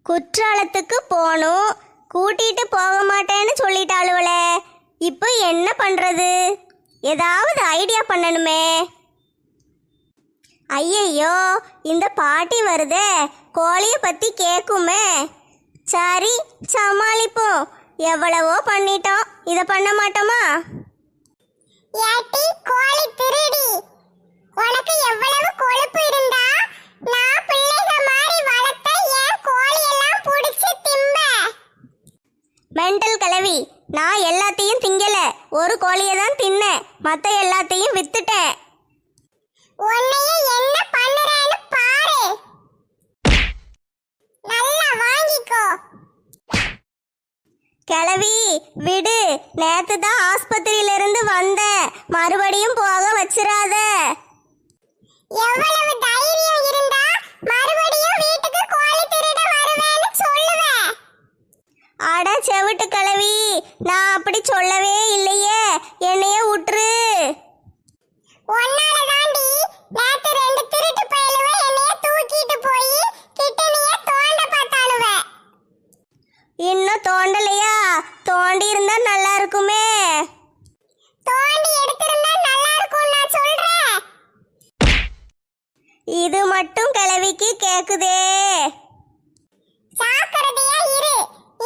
குற்றாலத்துக்கு போகணும், கூட்டிட்டு போக மாட்டேன்னு சொல்லிட்டாளுவளே. இப்போ என்ன பண்றது? ஏதாவது ஐடியா பண்ணணுமே. ஐயையோ, இந்த பாட்டி வருதே, கோழிய பத்தி கேக்குமே. சரி, சமாளிப்போம். எவ்வளவோ பண்ணிட்டோம், இத பண்ண மாட்டோமா? ஏட்டி கோழி திருடி, உனக்கு எவ்வளவு கொழுப்பு இருந்தா நான் பிள்ளைக மாதிரி வளர்த்த ஏன் கோழி எல்லாம் புடிச்சு திம்ப? மெண்டல் கிழவி, நான் எல்லாத்தையும் திங்கல, ஒரு கோழியை தான் தின்னேன், மற்ற எல்லாத்தையும் வித்துட்டேன். உன்னைய என்ன பண்ணுறேன்னு பாரு. நல்லா வாங்கிக்கோ. கிழவி விடு, நேத்து தான் ஆஸ்பத்திரியில இருந்து வந்தேன், மறுபடியும் போக வச்சிராத. எவ்வளவு தைரியம் இருந்தா மறுபடியும் வீட்டுக்கு கோழி திருட வருவேன்னு சொல்லுவ? அட செவிட்டு கிழவி, நான் அப்படி சொல்லவே இல்லையே, என்னைய விட்டுரு. உன்னால தாண்டி நேத்து ரெண்டு திருட்டு பயலுவ என்னைய தூக்கிட்டு போய் கிட்டனிய தோண்ட பார்த்தாளுவ. இன்னும் தோண்டலையா? தோண்டி இருந்தா நல்லா இருக்குமே. தோண்டி எடுத்திருந்தா நல்லா இருக்கும் நான் சொல்றேன். இது மட்டும் கிழவிக்கு கேக்குதே. சாக்கிரதையா இரு.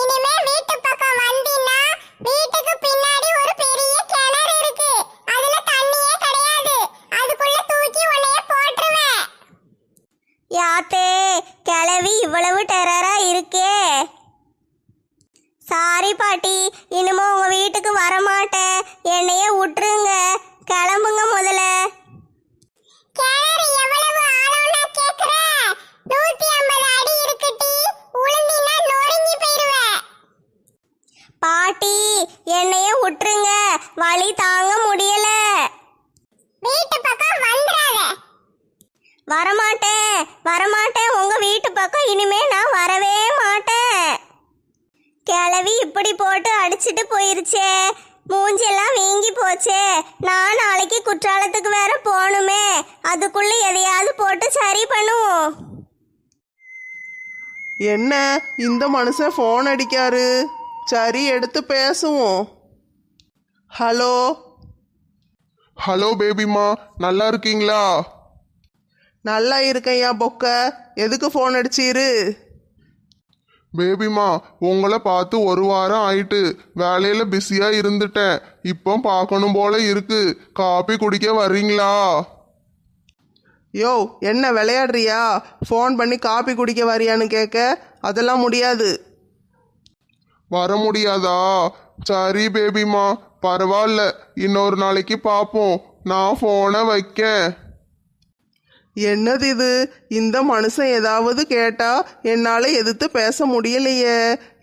இனிமே வீட்டு பக்கம் வந்தீன்னா வீட்டுக்கு பின்னாடி ஒரு பெரிய கிணறு இருக்கு, அதுல தண்ணியே கிடையாது, அதுக்குள்ள தூக்கி உன்னைய போட்டுருவேன். யாத்தே, கிழவி இவ்வளவு டெரரா இருக்கே. சாரி பாட்டி, இனிமே உங்க வீட்டுக்கு வரமாட்டேன், என்னைய விட்டுருங்க, கிளம்புங்க முதல்ல. கிணறு எவ்வளவு ஆழம்னா கேக்குற? 150 அடி இருக்குடி, உளுந்தினா நொறுங்கி போயிருவ. பாட்டி, என்னைய விட்டுருங்க, வலி தாங்க முடியல. வீட்டு பக்கம் வந்துடாத. வரமாட்டேன் வரமாட்டேன், உங்க வீட்டு பக்கம் இனிமே நான் வரவே மாட்டேன். கிழவி இப்படி போட்டு அடிச்சிட்டு போயிருச்சே, மூஞ்செல்லாம் வீங்கி போச்சே. நான் நாளைக்கு குற்றாலத்துக்கு வேற போகணுமே, அதுக்குள்ள எதையாவது போட்டு சரி பண்ணுவோம். என்ன இந்த மனுஷன் ஃபோன் அடிக்காரு? சரி, எடுத்து பேசுவோம். ஹலோ. ஹலோ பேபிமா, நல்லா இருக்கீங்களா? நல்லா இருக்கையா பொக்க, எதுக்கு ஃபோன் அடிச்சீரு? பேபிமா, உங்களை பார்த்து ஒரு வாரம் ஆயிட்டு, வேலையில பிஸியா இருந்துட்டேன், இப்போ பார்க்கணும் போல இருக்கு, காபி குடிக்க வர்றீங்களா? யோ, என்ன விளையாடுறியா? ஃபோன் பண்ணி காப்பி குடிக்க வரியான்னு கேட்க, அதெல்லாம் முடியாது. வர முடியாதா? சரி பேபிமா, பரவாயில்ல, இன்னொரு நாளைக்கு பார்ப்போம், நான் ஃபோனை வைக்கேன். என்னது இது? இந்த மனுஷன் ஏதாவது கேட்டா என்னால் எதிர்த்து பேச முடியலையே.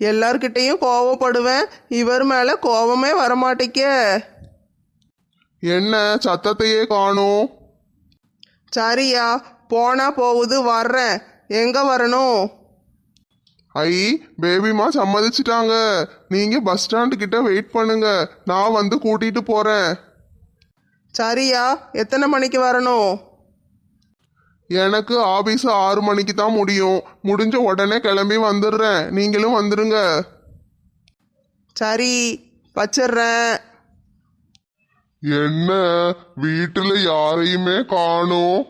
எல்லார்கிட்டையும் கோவப்படுவேன், இவர் மேலே கோவமே வரமாட்டேக்க. என்ன சத்தத்தையே காணும்? சரியா, போனா போகுது, வர்றேன். எங்க வரணும்? ஐ, பேபிமா சம்மதிச்சிட்டாங்க, நீங்க பஸ் ஸ்டாண்டு கிட்ட வெயிட் பண்ணுங்க, நான் வந்து கூட்டிட்டு போறேன். சரியா, எத்தனை மணிக்கு வரணும்? எனக்கு ஆபீஸ் 6 மணிக்கு தான் முடியும், முடிஞ்ச உடனே கிளம்பி வந்துடுறேன், நீங்களும் வந்துருங்க. சரி, வச்சிடுறேன். என்ன வீட்டுல யாரையுமே காணோம்?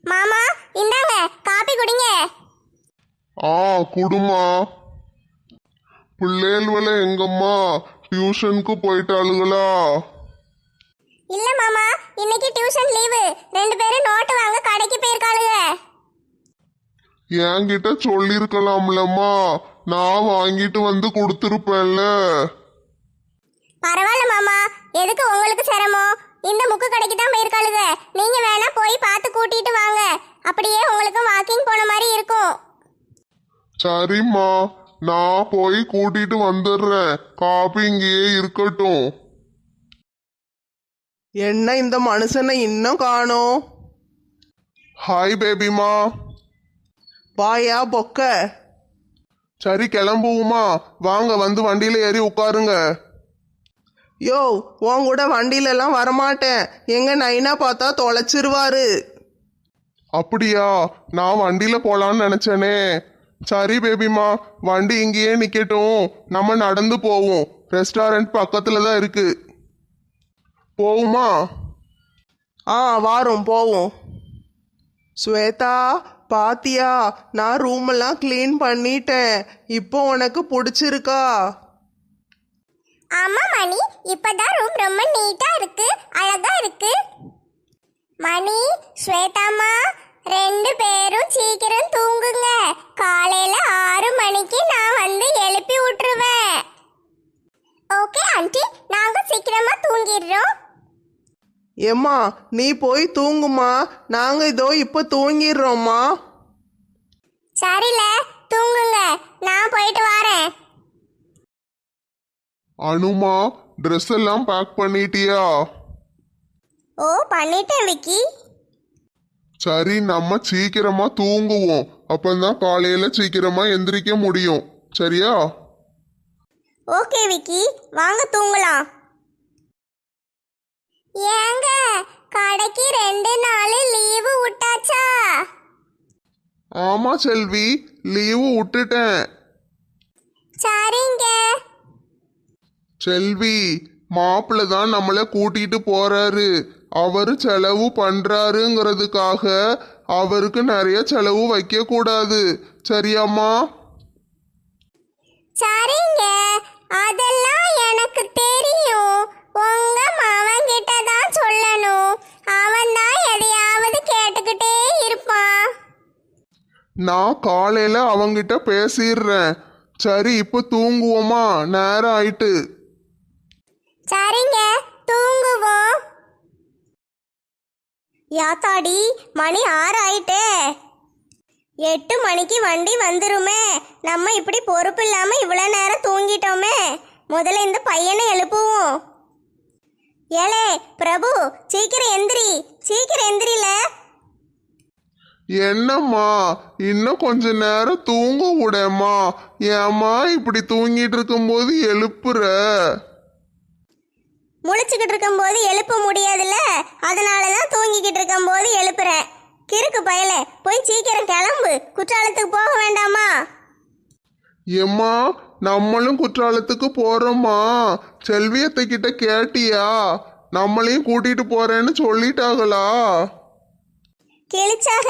மாமா, இந்தாங்க காப்பி குடிங்க. குடுமா. பிள்ளைகள எங்கம்மா? டியூஷனுக்கு போயிட்டாளுங்களா? இல்ல மாமா, இன்னைக்கு டியூஷன் லீவு, 2 பேரும் நோட்டு வாங்க கடைக்கு போயிருக்காளுங்க. என்கிட்ட சொல்லிருக்கலாம்லம்மா, நான் வாங்கிட்டு வந்து கொடுத்துருப்பேன்ல. பரவாயில்ல மாமா, எதுக்கு உங்களுக்கு சிரமம்? இந்த முக்கு கடைக்கு தான் போயிருக்காளுங்க, நீங்க வேணா போய் பார்த்து கூட்டிட்டு வாங்க, அப்படியே உங்களுக்கு வாக்கிங் போன மாதிரி இருக்கும். சரிம்மா, நான் போய் கூட்டிட்டு வந்துடுறேன், காபி இங்கேயே இருக்கட்டும். என்ன இந்த மனுஷனை இன்னும் காணோம்? ஹாய் பேபிமா. வாயா பொக்க. சரி கிளம்புவோமா? வாங்க, வந்து வண்டியில ஏறி உட்காருங்க. யோ, உன் கூட வண்டியிலலாம் வரமாட்டேன், எங்க நைனா பார்த்தா தொலைச்சிருவாரு. அப்படியா? நான் வண்டியில போலான்னு நினைச்சேனே. சரி பேபிமா, வண்டி இங்கேயே நிக்கட்டும், நம்ம நடந்து போவோம். ரெஸ்டாரண்ட் பக்கத்துல தான் இருக்கு. போவுமா? ஆ வாரோம் போவோம். ஸ்வேதா பாத்தியா, நான் ரூம் எல்லாம் க்ளீன் பண்ணிட்டேன். இப்போ உனக்கு பிடிச்சிருக்கா? ஆமா மணி, இப்பதான் ரூம் ரொம்ப நீட்டா இருக்கு, அழகா இருக்கு. மணி, ஸ்வேதாம்மா, 2 பேரும் சீக்கிரம் தூங்குங்க. காலையில 6 மணிக்கு நான் வந்து எழுப்பி விட்டுருவேன். ஓகே ஆண்டி, நாங்க சீக்கிரமா தூங்கிடுறோம். ஏம்மா நீ போய் தூங்குமா, நாங்க இதோ இப்போ தூங்கிடுறோம்மா. சரில, தூங்குங்க, நான் போயிட்டு வரேன். அனுமா, ட்ரெஸ் எல்லாம் பேக் பண்ணிட்டியா? ஓ பண்ணிட்டேன் விக்கி. சரி, நம்ம சீக்கிரமா தூங்குவோம். அப்பதான் காலையில சீக்கிரமா எந்திரிக்க முடியும். சரியா? ஓகே விக்கி, வாங்க தூங்கலாம். ஏங்க, கடைக்கு 2 நாள் லீவு விட்டாச்சா? ஆமா செல்வி, லீவு விட்டுட்டேன். சரிங்க. செல்வி, மாப்பிள்ள தான் நம்மள கூட்டிட்டு போறாரு. அவரு செலவு பண்றாருங்கிறதுக்காக அவருக்கு நிறைய செலவு வைக்க கூடாது. சரியாம்மா? சரிங்க, அதெல்லாம் எனக்கு தெரியும். உங்க மவன் கிட்ட தான் சொல்லணும். அவன் தான் எதையாவது கேட்டுக்கிட்டே இருப்பான். நான் காலையில அவங்கிட்ட பேசிடுறேன். சரி, இப்ப தூங்குவோமா? நேரம் ஆயிட்டு. சரிங்க, தூங்குவோம். யாத்தாடி, மணி 6 ஆயிட்டே. 8 மணிக்கு வண்டி வந்துருமே. நம்ம இப்படி பொறுப்பு இல்லாம இவ்வளவு நேரம் தூங்கிட்டோமே. முதல்ல இந்த பையனை எழுப்புவோம். ஏலே பிரபு, சீக்கிரம் எந்திரி, சீக்கிரம் எந்திரில. என்னம்மா, இன்னும் கொஞ்ச நேரம் தூங்க விடம்மா. ஏம்மா இப்படி தூங்கிட்டு இருக்கும்போது எழுப்புற? முழிச்சுக்கிட்டு இருக்கும்போது எழுப்ப முடியாதுல்ல, அதனாலதான் தூங்கிக்கிட்டு இருக்கும்போது எழுப்புறேன். கிறுக்கு பயலே, போய் சீக்கிரம் கிளம்பு, குற்றாலத்துக்கு போக வேண்டாமா? ஏம்மா, நம்மளும் குற்றாலத்துக்கு போறோம்மா. செல்வியத்தை கிட்ட கேட்டியா? நம்மளையும் கூட்டிட்டு போறேன்னு சொல்லிட்டாங்களா? கிழிச்சாக,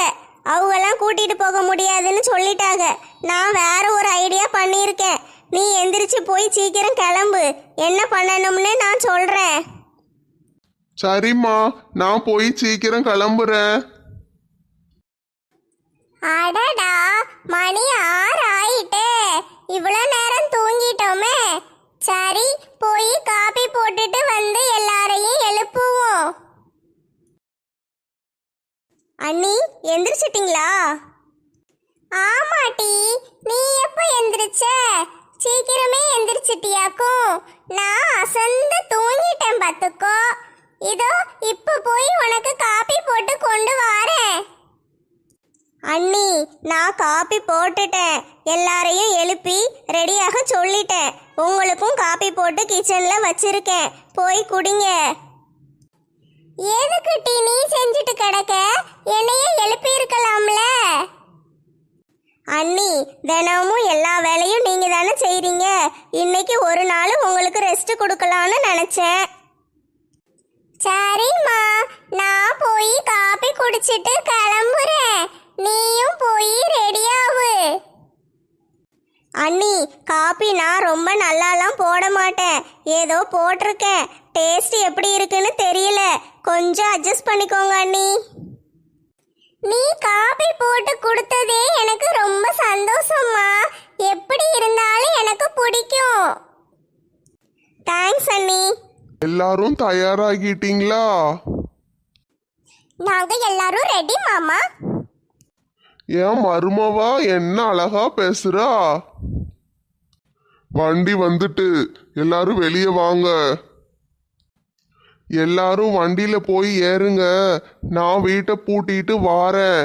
அவங்கெல்லாம் கூட்டிட்டு போக முடியாதுன்னு சொல்லிட்டாங்க. நான் வேற ஒரு ஐடியா பண்ணியிருக்கேன். நீ எந்திரிச்சு போய் சீக்கிரம் கிளம்பு, என்ன பண்ணணும்னு நான் சொல்றேன். சரிம்மா, நான் போய் சீக்கிரம் கிளம்புறேன். அடடா, மணி 6 ஆயிட்டே. இவ்வளோ நேரம் தூங்கிட்டோமே. சரி, போய் காபி போட்டுட்டு வந்து எல்லாரையும் எழுப்புவோம். அண்ணி எந்திரிச்சிட்டிங்களா? ஆமாட்டி, நீ எப்போ எந்திரிச்ச? சீக்கிரமே எந்திரிச்சிட்டியாக்கும். நான் அசந்து தூங்கிட்டேன் பார்த்துக்கோ. இதோ இப்போ போய் உனக்கு காபி போட்டு கொண்டு வரேன். அண்ணி, நான் காப்பி போட்டுட்டேன். எல்லாரையும் எழுப்பி ரெடியாக சொல்லிட்டேன். உங்களுக்கும் காப்பி போட்டு கிச்சன்ல வச்சிருக்கேன், போய் குடிங்க. எதுக்கு டீ நீ செஞ்சுட்டு கிடக்க? என்னையே எழுப்பி இருக்கலாம்ல. அண்ணி, தினமும் எல்லா வேலையும் நீங்க தானே செய்றீங்க. இன்னைக்கு ஒரு நாள் உங்களுக்கு ரெஸ்ட் கொடுக்கலான்னு நினைச்சேன். சரிம்மா, நான் போய் காபி குடிச்சிட்டு கிளம்புறேன். நீயும் போய் ரெடியாவு. அண்ணி, காப்பி நான் ரொம்ப நல்லாலாம் போட மாட்டேன், ஏதோ போட்டிருக்கேன். டேஸ்ட் எப்படி இருக்குன்னு தெரியல, கொஞ்சம் அட்ஜஸ்ட் பண்ணிக்கோங்க அண்ணி. நீ காபி போட்டு கொடுத்ததே எனக்கு ரொம்ப சந்தோஷம்மா. எப்படி இருந்தாலும் எனக்கு பிடிக்கும். தேங்க்ஸ் அண்ணி. எல்லாரும் தயாராகிட்டீங்களா? நாங்க எல்லாரும் ரெடி மாமா. ஏன் மருமவா என்ன அழகா பேசுறா? வண்டி வந்துட்டு, எல்லாரும் வெளியே வாங்க. எல்லாரும் வண்டியில போய் ஏறுங்க, நான் வீட்டை பூட்டிட்டு வாரேன்.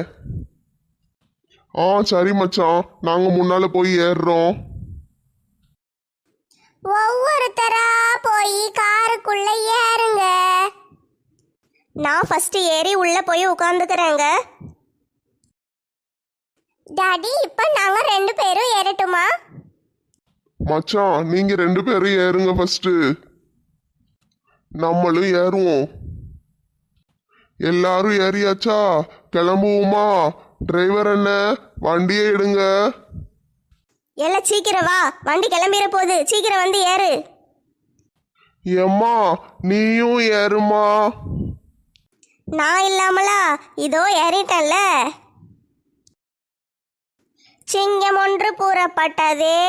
சரி மச்சான், நாங்க முன்னால போய் ஏறுறோம். ஒவ்வொருத்தரா போய் காருக்குள்ள ஏறுங்க. நான் ஃபர்ஸ்ட் ஏறி உள்ள போய் உட்காந்துக்கிறேங்க. டாடி, இப்ப நாங்க 2 மச்சான் நீங்க 2 பேரும் ஏறுங்க ஃபர்ஸ்ட். நம்மளும் ஏறுவோம். எல்லாரும் ஏறியாச்சா? கிளம்புவோமா? டிரைவர் என்ன வண்டியை எடுங்க. எல்லாம் சீக்கிரம் வா, வண்டி கிளம்பிட போகுது, சீக்கிரம் வந்து ஏறு. ஏம்மா நீயும் ஏறுமா? நான் இல்லாமலா? இதோ ஏறிட்டேன்ல. சிங்கம் ஒன்று புறப்பட்டதே,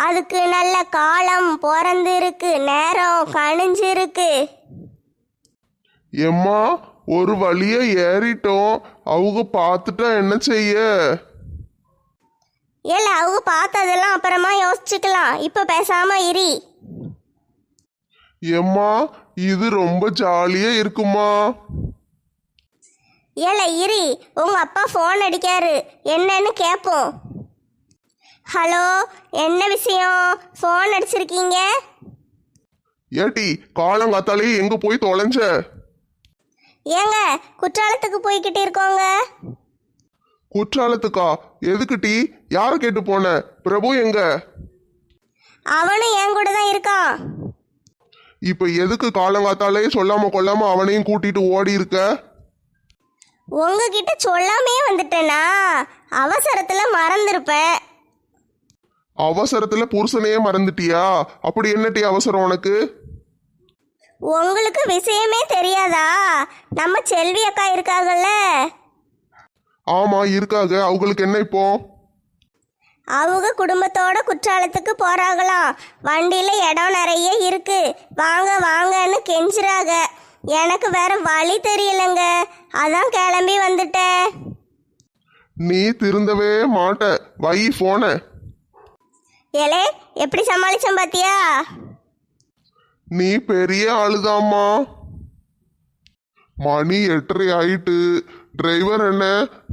அதுக்கு நல்ல காலம் பிறந்திருக்கு, நேரம் கணிஞ்சிருக்கு. ஏம்மா ஒரு வழிய ஏறிட்டோம், அவங்க பார்த்துட்டா என்ன செய்ய? ஏல அவங்க பார்த்ததெல்லாம் அப்புறமா யோசிச்சுக்கலாம், இப்போ பேசாம இரி. ஏம்மா இது ரொம்ப ஜாலியா இருக்குமா? ஏல இரி, உங்க அப்பா ஃபோன் அடிக்காரு, என்னன்னு கேட்போம். ஹலோ, என்ன விஷயம்? ஃபோன் அடிச்சிருக்கீங்க? ஏட்டி காலங்காத்தாலே எங்க போய் தொலைஞ்ச? ஏங்க குற்றாலத்துக்கு போய்கிட்டு இருக்கோங்க. குற்றாலத்துக்கா? எதுக்கு டி? யார கேட்டு போன? பிரபு எங்க? அவனும் என் கூட தான் இருக்கான். இப்ப எதுக்கு காலங்காத்தாலே சொல்லாம கொள்ளாம அவனையும் கூட்டிட்டு ஓடி இருக்க? உங்ககிட்ட சொல்லாமே வந்துட்டேனா? அவசரத்துல மறந்துருப்பேன். அவசரத்துல புருஷனையே மறந்துட்டியா? அப்படி என்ன டி அவசரம் உனக்கு? உங்களுக்கு விஷயமே தெரியாதா? நம்ம செல்வி அக்கா இருக்காங்கல்ல, ஆமா இருக்காக. அவங்களுக்கு என்ன இப்போ? அவங்க குடும்பத்தோட குற்றாலத்துக்கு போறாங்களாம். வண்டியில இடம் நிறைய இருக்கு, வாங்க வாங்கன்னு கெஞ்சுறாங்க. எனக்கு வேற வழி தெரியலங்க, அதான் கிளம்பி வந்துட்டேன். நீ திருந்தவே மாட்ட. வை போன. ஏலே எப்படி சமாளிச்சேன் பாத்தியா? நீ பெரிய ஆளுதாம்மா. மணி 8:30 ஆயிட்டு. டிரைவர் என்ன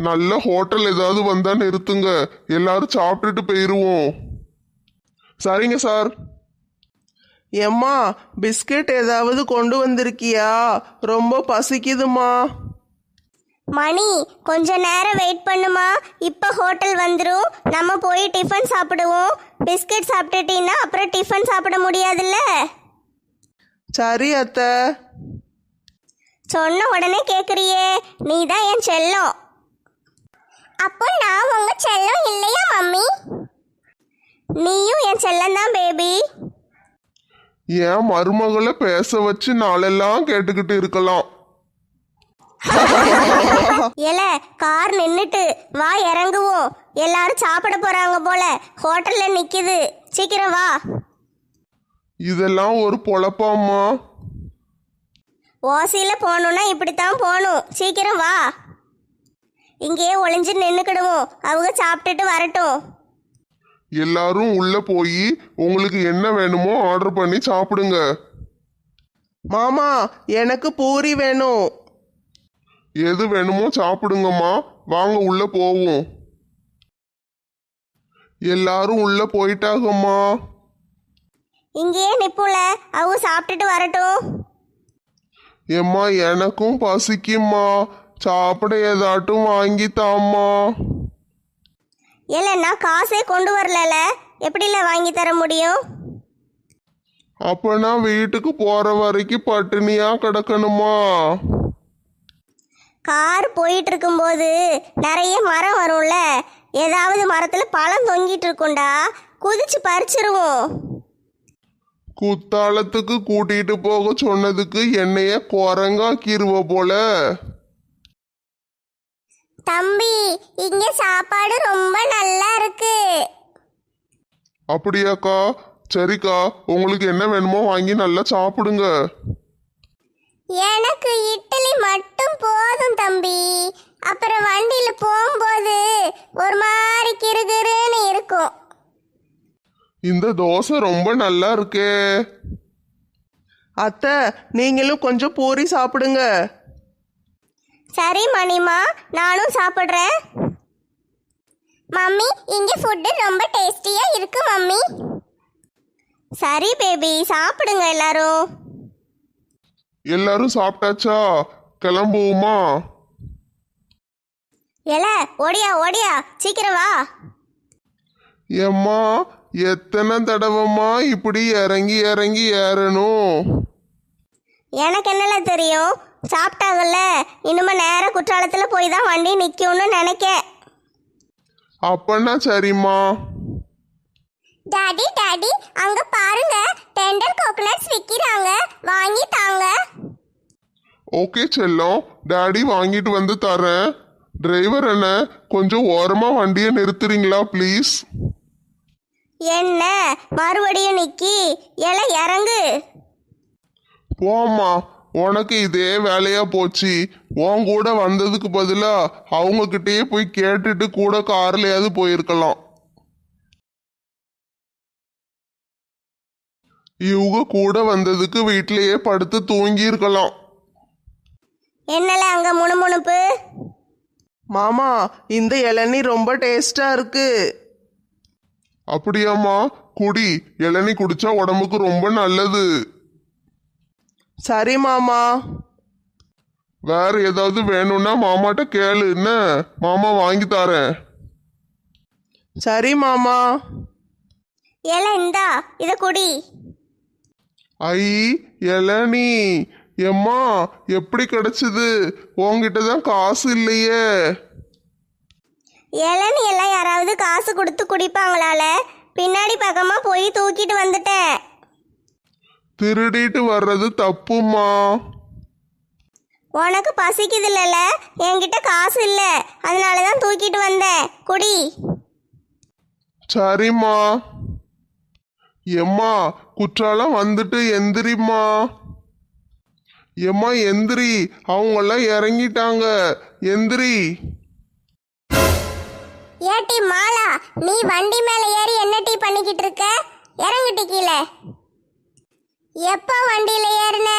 நல்ல ஹோட்டல் ஏதாவது வந்தா நிறுத்துங்க, எல்லாரும் சாப்பிட்டுட்டு போயிருவோம். சரிங்க சார். ஏம்மா பிஸ்கட் ஏதாவது கொண்டு வந்திருக்கியா? ரொம்ப பசிக்குதுமா. மணி கொஞ்ச நேரம் வெயிட் பண்ணுமா, இப்போ ஹோட்டல் வந்துடும், நம்ம போய் டிஃபன் சாப்பிடுவோம். பிஸ்கட் சாப்பிட்டுட்டீங்கன்னா அப்புறம் டிஃபன் சாப்பிட முடியாதுல்ல. சரி அத்தை. சொன்ன உடனே கேட்குறியே, நீ தான் என் செல்லம். அப்போ நான் உங்க செல்லம் இல்லையா மம்மி? நீயும் என் செல்லம் தான் பேபி. என் மருமகளை பேச வச்சு நாளெல்லாம் கேட்டுக்கிட்டு இருக்கலாம். ஏல கார் நின்னுட்டு, வா இறங்குவோம். எல்லாரும் சாப்பிட போறாங்க போல, ஹோட்டல்ல நிக்குது, சீக்கிரம் வா. இதெல்லாம் ஒரு பொழப்பாம்மா? ஓசியில போகணுன்னா இப்படித்தான் போகணும், சீக்கிரம் வா. இங்கேயே ஒளிஞ்சு நின்னுக்கிடுவோம், அவங்க சாப்பிட்டுட்டு வரட்டும். எல்லாரும் உள்ள போய் உங்களுக்கு என்ன வேணுமோ ஆர்டர் பண்ணி சாப்பிடுங்க. மாமா எனக்கு பூரி வேணும். எது வேணுமோ சாப்பிடுங்கம்மா. வாங்க உள்ள போவோம். எல்லாரும் உள்ள போயிட்டாகம்மா. இங்கேயே நிப்புல, அவங்க சாப்பிட்டுட்டு வரட்டும். ஏம்மா எனக்கும் பசிக்கும்மா, சாப்பிட ஏதாட்டும் வாங்கித்தாம்மா. ஏல நான் காசே கொண்டு வரல, எப்படில வாங்கி தர முடியும்? அப்ப நான் வீட்டுக்கு போற வரைக்கும் பட்டினியா கிடக்கணுமா? கார் போயிட்டு இருக்கும்போது நிறைய மரம் வரும்ல, ஏதாவது மரத்துல பழம் தொங்கிட்டு இருக்கும்டா, குதிச்சு பறிச்சிருவோம். குத்தாலத்துக்கு கூட்டிட்டு போக சொன்னதுக்கு என்னைய குரங்காக்கிருவ போல. தம்பி இங்க சாப்பாடு ரொம்ப நல்லா இருக்கு. அப்படியாக்கா? சரிக்கா, உங்களுக்கு என்ன வேணுமோ வாங்கி நல்லா சாப்பிடுங்க. எனக்கு இட்லி மட்டும் போதும் தம்பி. அப்புறம் வண்டியில போகும்போது ஒரு மாதிரி கிறுகிறுன்னு இருக்கும். இந்த தோசை ரொம்ப நல்லா இருக்கே. அத்தை நீங்களும் கொஞ்சம் பூரி சாப்பிடுங்க. சரி மணிமா, நானும் சாப்பிட்றேன். மம்மி இங்க ஃபுட்டு ரொம்ப டேஸ்டியா இருக்கு மம்மி. சரி பேபி, சாப்பிடுங்க எல்லாரும். எல்லாரும் சாப்பிட்டாச்சா? கிளம்புவோமா? ஏல ஓடியா ஓடியா, சீக்கிரம் வா. ஏம்மா எத்தனை தடவைமா இப்படி இறங்கி இறங்கி ஏறணும்? எனக்கு என்னல தெரியும், சாப்பிட்டாங்கல்ல, இனிமே நேர குற்றாலத்தில் போய் தான் வண்டி நிற்கும்னு நினைக்க. அப்பன்னா சரிம்மா. டாடி டாடி அங்க பாருங்க, டெண்டர் கோகனட்ஸ் விக்கிறாங்க, வாங்கி தாங்க. ஓகே செல்லம், டாடி வாங்கிட்டு வந்து தரேன். டிரைவர் அண்ணா, கொஞ்சம் ஓரமா வண்டியை நிறுத்துறீங்களா ப்ளீஸ்? என்ன மறுபடியும் நிக்கி, எல்லாம் இறங்கு. போம்மா, உனக்கு இதே வேலையா போச்சு. உன் கூட வந்ததுக்கு பதிலா அவங்க கிட்டயே போய் கேட்டுட்டு கூட கார்லயாவது போயிருக்கலாம். இவங்க கூட வந்ததுக்கு வீட்டிலேயே படுத்து தூங்கி இருக்கலாம். என்னல அங்க முணுமுணுப்பு? மாமா, இந்த இளநீ ரொம்ப டேஸ்டா இருக்கு. அப்படியாம்மா? குடி, இளநீ குடிச்சா உடம்புக்கு ரொம்ப நல்லது. சரி மாமா. வேற ஏதாவது வேணும்னா மாமாட்ட கேளு, என்ன மாமா வாங்கி தரேன். சரி மாமா. ஏல இந்தா இத குடி. ஐ, இளநீ எம்மா, எப்படி கிடைச்சது? உன்கிட்ட தான் காசு இல்லையே. இளநீ எல்லாம் யாராவது காசு கொடுத்து குடிப்பாங்களால? பின்னாடி பக்கமா போய் தூக்கிட்டு வந்துட்டேன். திருடிட்டு வர்றது தப்புமா. உனக்கு பசிக்குது இல்லைல்ல, என்கிட்ட காசு இல்லை, அதனால தான் தூக்கிட்டு வந்தேன். குடி. சரிம்மா. எம்மா, குற்றாலம் வந்துட்டு எந்திரிம்மா. எம்மா எந்திரி, அவங்கெல்லாம் இறங்கிட்டாங்க, எந்திரி. ஏட்டி மாலா, நீ வண்டி மேல ஏறி என்ன டீ பண்ணிக்கிட்டு இருக்க? இறங்குட்டி கீழே. எப்போ வண்டியில ஏறின?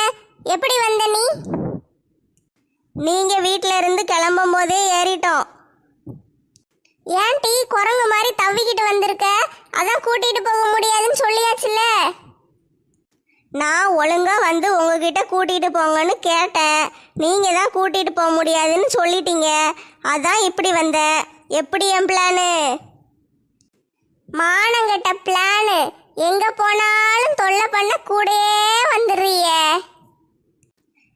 எப்படி வந்த நீ? நீங்க வீட்ல இருந்து கிளம்பும் போதே ஏறிட்டோம். ஏன் டீ குரங்கு மாதிரி தவிக்கிட்டு வந்திருக்க? அதான் கூட்டிட்டு போக முடியாதுன்னு சொல்லியாச்சுல. நான் ஒழுங்கா வந்து உங்ககிட்ட கூட்டிட்டு போங்கன்னு கேட்டேன். நீங்க தான் கூட்டிட்டு போக முடியாதுன்னு சொல்லிட்டீங்க. அதான் இப்படி வந்தேன். எப்படி என் பிளானு? மானங்கட்ட பிளானு. எங்க போனாலும் தொல்லை பண்ண கூடயே வந்துடுறியே.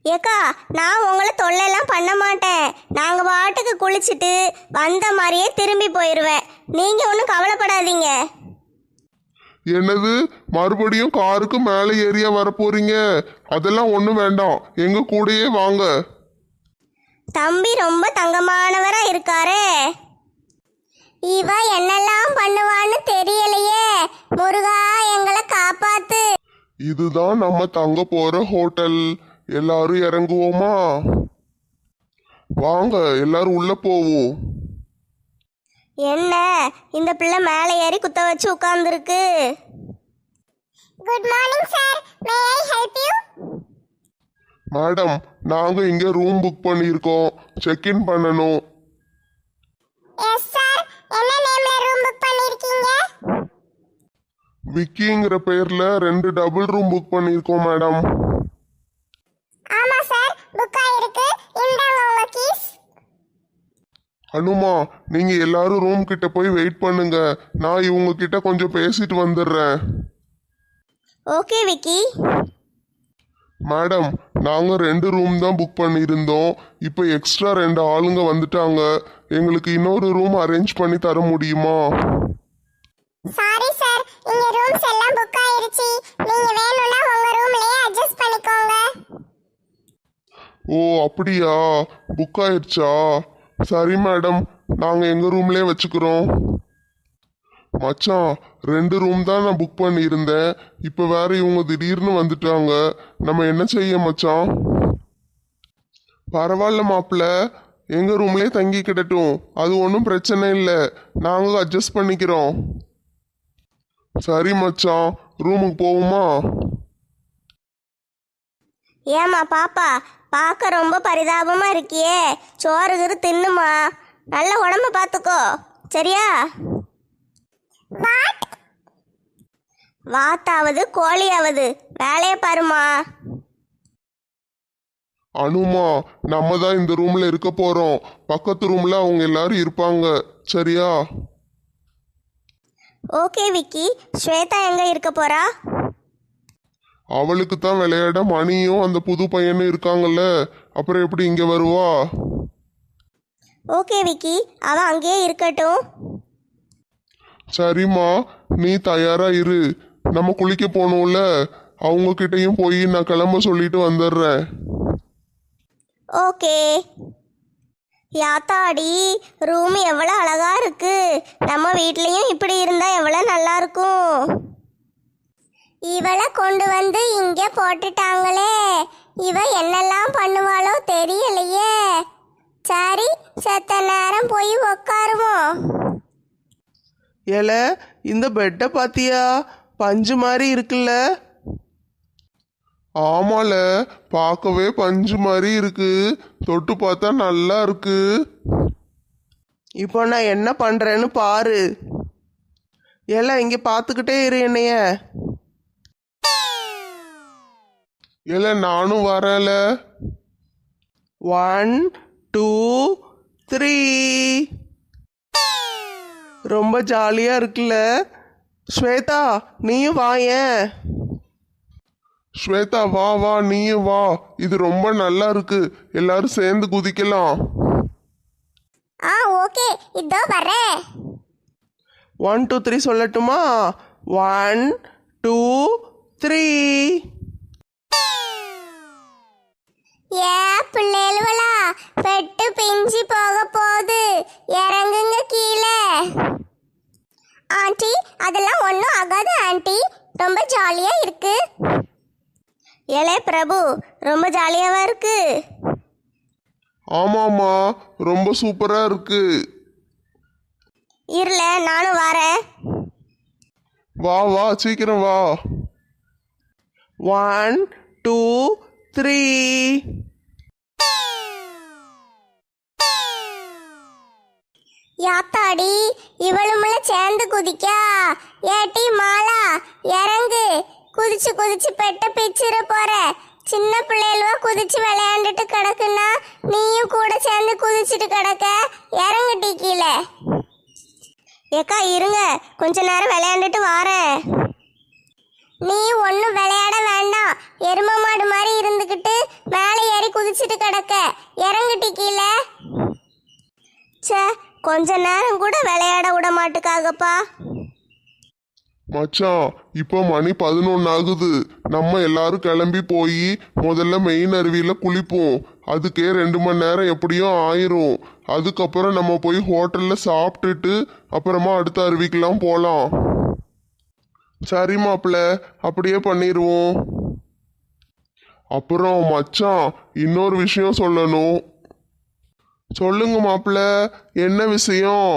ஏக்கா, நான் உங்களை தொல்லையெல்லாம் பண்ண மாட்டேன். நாங்கள் பாட்டுக்கு குளிச்சுட்டு வந்த மாதிரியே திரும்பி போயிடுவேன். நீங்கள் ஒன்றும் கவலைப்படாதீங்க. என்னது, மறுபடியும் காருக்கு மேலே ஏறியா வரப்போறீங்க? அதெல்லாம் ஒன்றும் வேண்டாம், எங்க கூடயே வாங்க. தம்பி ரொம்ப தங்கமானவரா இருக்காரே. இவ என்னெல்லாம் பண்ணுவான்னு தெரியலையே. முருகா, எங்களை காப்பாத்து. இதுதான் நம்ம தங்க போற ஹோட்டல். எல்லாரும் இறங்குவோமா? வாங்க, எல்லாரும் உள்ள போவோம். என்ன இந்த பிள்ளை மேலே ஏறி குத்த வச்சு உட்கார்ந்துருக்கு? Good morning sir, may I help you? Madam, நாங்க இங்க ரூம் புக் பண்ணியிருக்கோம், செக் இன் பண்ணணும். Yes sir. என்ன நேம்ல ரூம் புக் பண்ணிருக்கீங்க? விக்கிங்கிற பேர்ல 2 டபுள் ரூம் புக் பண்ணியிருக்கோம் மேடம். ஆமா சார், புக் ஆயிருக்கு. இந்தாங்க உங்க கீஸ். அனுமா, நீங்க எல்லாரும் ரூம் கிட்ட போய் வெயிட் பண்ணுங்க, நான் இவங்க கிட்ட கொஞ்சம் பேசிட்டு வந்துடுறேன். ஓகே விக்கி. மேடம், நாங்க 2 ரூம் தான் புக் பண்ணியிருந்தோம். இப்போ எக்ஸ்ட்ரா 2 ஆளுங்க வந்துட்டாங்க. எங்களுக்கு இன்னொரு ரூம் அரேஞ்ச் பண்ணி தர முடியுமா? சாரி சார், இங்க ரூம்ஸ் எல்லாம் புக் ஆயிருச்சு. நீங்க வேணும்னா உங்க ரூம்லயே அட்ஜஸ்ட் பண்ணிக்கோங்க. ஓ அப்படியா, புக் ஆயிருச்சா? சரி மேடம், நாங்க எங்க ரூம்லயே வச்சுக்கிறோம். மச்சான், 2 ரூம் தான் நான் புக் பண்ணியிருந்தேன். இப்போ வேற இவங்க திடீர்னு வந்துட்டாங்க. நம்ம என்ன செய்ய மச்சான்? பரவாயில்ல மாப்பிள்ள, எங்க ரூம்லயே தங்கிக்கிடட்டும், அது ஒன்றும் பிரச்சனை இல்லை, நாங்க அட்ஜஸ்ட் பண்ணிக்கிறோம். சரி மச்சான், ரூமுக்கு போவோமா? ஏமா பாப்பா, பார்க்க ரொம்ப பரிதாபமா இருக்கியே. சோறு கிறு தின்னுமா, நல்ல உடம்ப பார்த்துக்கோ, சரியா? வாட்? வாத்தாவது கோழியாவது, வேலையை பாருமா. அனுமா, நம்ம தான் இந்த ரூம்ல இருக்க போறோம். பக்கத்து ரூம்ல அவங்க எல்லாரும் இருப்பாங்க, சரியா? ஓகே விக்கி, ஸ்வேதா எங்க இருக்க போறா? அவளுக்கு தான் விளையாட மணியும் அந்த புது பையனும் இருக்காங்கல்ல, அப்புறம் எப்படி இங்கே வருவா? ஓகே விக்கி, அவ அங்கேயே இருக்கட்டும். சரிம்மா, நீ தயாரா இரு. நம்ம குளிக்க போகணும்ல, அவங்க கிட்டயும் போய் நான் கிளம்ப சொல்லிட்டு வந்துடுறேன். ஓகே. யாத்தாடி, ரூம் எவ்வளோ அழகா இருக்கு. நம்ம வீட்லயும் இப்படி இருந்தா எவ்வளோ நல்லா இருக்கும். இவளை கொண்டு வந்து இங்கே போட்டுட்டாங்களே, இவ என்னெல்லாம் பண்ணுவாளோ தெரியலையே. சரி, செத்த நேரம் போய் உக்காருவோம். ஏல, இந்த பெட்டை பாத்தியா? பஞ்சு மாதிரி இருக்குல்ல? ஆமால, பார்க்கவே பஞ்சு மாதிரி இருக்கு. தொட்டு பார்த்தா நல்லா இருக்கு. இப்போ நான் என்ன பண்றேன்னு பாரு. ஏல, இங்க பார்த்துக்கிட்டே இரு என்னைய. இல்ல, நானும் வரல. 1 2 3. ரொம்ப ஜாலியா இருக்குல்ல? ஸ்வேதா, நீயும் வாயேன். ஸ்வேதா, வா வா, நீயும் வா. இது ரொம்ப நல்லா இருக்கு. எல்லாரும் சேர்ந்து குதிக்கலாம். ஓகே, இதோ வரேன். 1 2 3 சொல்லட்டுமா? 1 2 3. ஏ பிள்ளைகளா, பெட்டு பிஞ்சு போக போகுது. இறங்குங்க கீழே. ஆண்டி, அதெல்லாம் ஒன்றும் ஆகாது ஆண்டி, ரொம்ப ஜாலியா இருக்கு. ஏலே பிரபு, ரொம்ப ஜாலியாவா இருக்கு. ஆமாம்மா, ரொம்ப சூப்பரா இருக்கு. இருல, நானும் வரேன். வா வா, சீக்கிரம் வா. 1 2 3. யாத்தாடி, இவளுமுள்ள சேர்ந்து குதிக்கா. ஏட்டி மாலா, இறங்கு. குதிச்சு குதிச்சு பெட்ட பிச்சிட போற. சின்ன பிள்ளைகளுவா குதிச்சு விளையாண்டுட்டு கிடக்குன்னா நீயும் கூட சேர்ந்து குதிச்சுட்டு கிடக்க. இறங்குட்டி கீழே. ஏக்கா இருங்க, கொஞ்ச நேரம் விளையாண்டுட்டு வாரேன். நீ ஒன்றும் விளையாட வேண்டாம். எரும மாடு மாதிரி இருந்துக்கிட்டு மேலே ஏறி குதிச்சுட்டு கிடக்க. இறங்குட்டி கீழே. ச்சே, கொஞ்ச நேரம் கூட விளையாட விட மாட்டுக்காகப்பா. மச்சான், இப்போ மணி 11 ஆகுது. நம்ம எல்லாரும் கிளம்பி போய் முதல்ல மெயின் அருவியில குளிப்போம். அதுக்கே 2 மணி நேரம் எப்படியும் ஆயிரும். அதுக்கப்புறம் நம்ம போய் ஹோட்டல்ல சாப்பிட்டுட்டு அப்புறமா அடுத்த அருவிக்கெல்லாம் போகலாம். சரி மாப்பிள்ள, அப்படியே பண்ணிடுவோம். அப்புறம் மச்சான், இன்னொரு விஷயம் சொல்லணும். சொல்லுங்க மாப்பிள்ள, என்ன விஷயம்?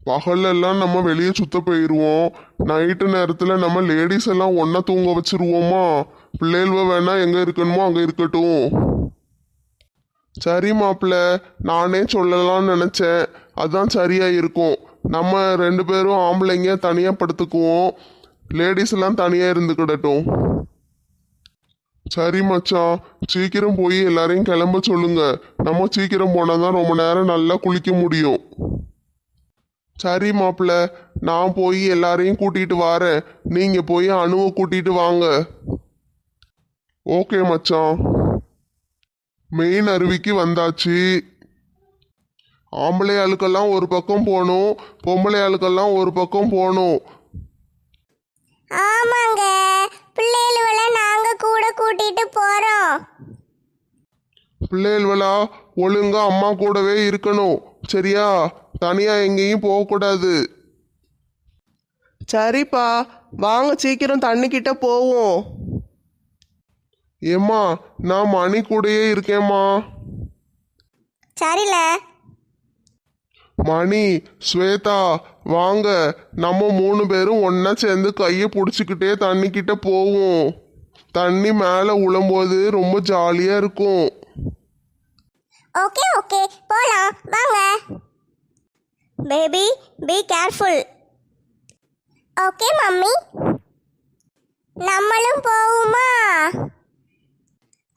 பகல்லெல்லாம் நம்ம வெளியே சுத்த போயிடுவோம். நைட்டு நேரத்தில் நம்ம லேடிஸ் எல்லாம் ஒன்றா தூங்க வச்சிருவோமா? பிள்ளைகள் வேணா எங்கே இருக்கணுமோ அங்கே இருக்கட்டும். சரி மாப்பிள்ள, நானே சொல்லலாம்னு நினச்சேன். அதான் சரியா இருக்கும். நம்ம 2 பேரும் ஆம்பளைங்க தனியாக படுத்துக்குவோம், லேடிஸ் எல்லாம் தனியாக இருந்துக்கிடட்டும். சரி மச்சான், சீக்கிரம் போய் எல்லாரையும் கிளம்ப சொல்லுங்க. நம்ம சீக்கிரம் போனால் தான் ரொம்ப நேரம் நல்லா குளிக்க முடியும். சரி மாப்பிள்ள, நான் போய் எல்லாரையும் கூட்டிட்டு வரேன். நீங்க போய் அணுவை கூட்டிட்டு வாங்க. ஓகே மச்சான். மெயின் அருவிக்கு வந்தாச்சு. ஆம்பளை ஆளுக்கெல்லாம் ஒரு பக்கம் போகணும், பொம்பளை ஆளுக்கெல்லாம் ஒரு பக்கம் போகணும். ஆமாங்க, பிள்ளைகள நாங்க கூட கூட்டிட்டு போறோம். பிள்ளைகளா, ஒழுங்கா அம்மா கூடவே இருக்கணும், சரியா? தனியா எங்கேயும் போகக்கூடாது. சரிப்பா, வாங்க சீக்கிரம் தண்ணிக்கிட்ட போவோம். ஏம்மா, நான் மணி கூடயே இருக்கேம்மா. சரில. மணி, ஸ்வேதா, வாங்க. நம்ம 3 பேரும் ஒன்னா சேர்ந்து கையை பிடிச்சிக்கிட்டே தண்ணிக்கிட்ட போவோம். தண்ணி மேலே உழும்போது ரொம்ப ஜாலியா இருக்கும். ஓகே ஓகே, போலாம் வாங்க. Baby, be careful. Okay mummy. நம்மளும் போவோமா?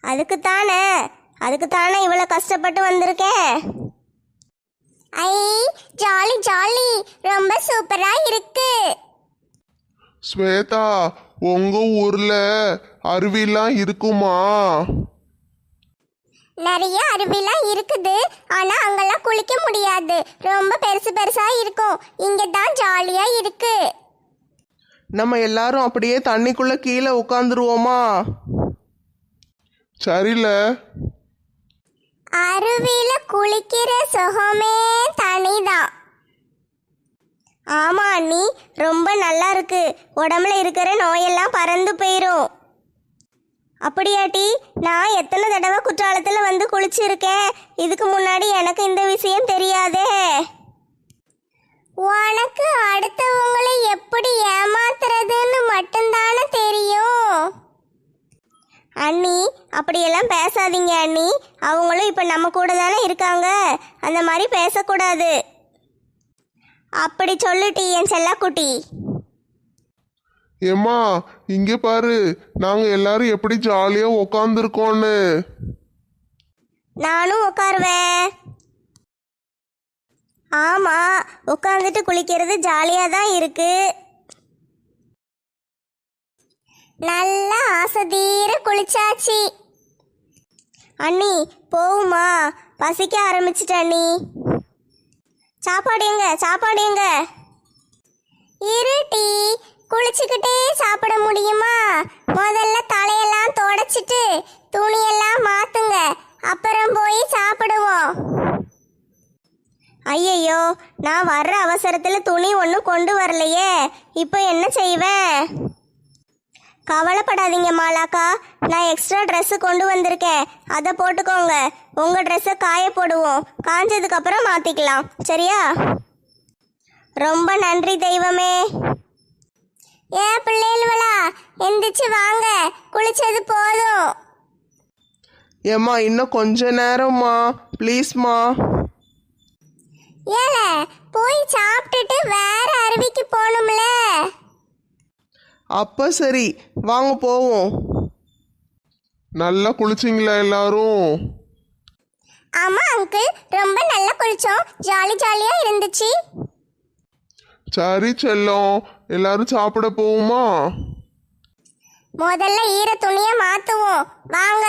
அதுக்கு தானே இவ்வளோ கஷ்டப்பட்டு வந்திருக்கேன். ஐ ஜாலி ஜாலி, ரொம்ப சூப்பரா இருக்கு. ஸ்வேதா, உங்க ஊர்ல அருவிலாம் இருக்குமா? நிறைய அருவிலாம் இருக்குது, ஆனா அங்கெல்லாம் குளிக்க முடியாது, ரொம்ப பெருசு பெருசா இருக்கும். இங்க தான் ஜாலியா இருக்கு. நம்ம எல்லாரும் அப்படியே தண்ணிக்குள்ள கீழே உட்காந்துருவோமா? சரில. அருவியில குளிக்கிற சுகமே தனிதான். ஆமா அண்ணி, ரொம்ப நல்லா இருக்கு. உடம்புல இருக்கிற நோயெல்லாம் பறந்து போயிரும். அப்படியாட்டி, நான் எத்தனை தடவை குற்றாலத்தில் வந்து குளிச்சிருக்கேன். இதுக்கு முன்னாடி எனக்கு இந்த விஷயம் தெரியாதே. உனக்கு அடுத்தவங்களை எப்படி ஏமாத்துறதுன்னு மட்டும்தானே தெரியும். அண்ணி, அப்படியெல்லாம் பேசாதீங்க அண்ணி. அவங்களும் இப்போ நம்ம கூட தானே இருக்காங்க. அந்த மாதிரி பேசக்கூடாது. அப்படி சொல்லுட்டி என் செல்லக்குட்டி. ஏம்மா, இங்க பாரு, நாங்க எல்லாரும் எப்படி ஜாலியா உக்காந்துருக்கோன்னு. நானும் உட்காருவேன். ஆமா, உட்காந்துட்டு குளிக்கிறது ஜாலியாக தான் இருக்கு. நல்லா ஆசதீர குளிச்சாச்சு. அண்ணி போவுமா? பசிக்க ஆரம்பிச்சிட்ட அண்ணி. சாப்பாடு எங்க? சாப்பாடு எங்க? இருட்டி, குளிச்சுக்கிட்டே சாப்பிட முடியுமா? முதல்ல தலையெல்லாம் தொடச்சிட்டு துணியெல்லாம் மாத்துங்க, அப்புறம் போய் சாப்பிடுவோம். ஐயையோ, நான் வர்ற அவசரத்தில் துணி ஒன்றும் கொண்டு வரலையே. இப்போ என்ன செய்வேன்? கவலைப்படாதீங்க மாலாக்கா, நான் எக்ஸ்ட்ரா ட்ரெஸ்ஸு கொண்டு வந்திருக்கேன். அதை போட்டுக்கோங்க. உங்கள் ட்ரெஸ்ஸை காய போடுவோம், காஞ்சதுக்கப்புறம் மாற்றிக்கலாம். சரியா? ரொம்ப நன்றி தெய்வமே. ஏன் பிள்ளைகளா, எந்திரிச்சு வாங்க, குளிச்சது போதும். ஏம்மா, இன்னும் கொஞ்ச நேரம்மா, ப்ளீஸ்மா. ஏல, போய் சாப்பிட்டுட்டு வேற அருவிக்கு போகணும்ல. அப்போ சரி, வாங்க போவோம். நல்லா குளிச்சிங்களா எல்லாரும்? ஆமா அங்கிள், ரொம்ப நல்லா குளிச்சோம், ஜாலி ஜாலியா இருந்துச்சு. சரி செல்லம், எல்லாரும் சாப்பிட போவோமா? முதல்ல ஈர துணியை மாத்துவோம் வாங்க.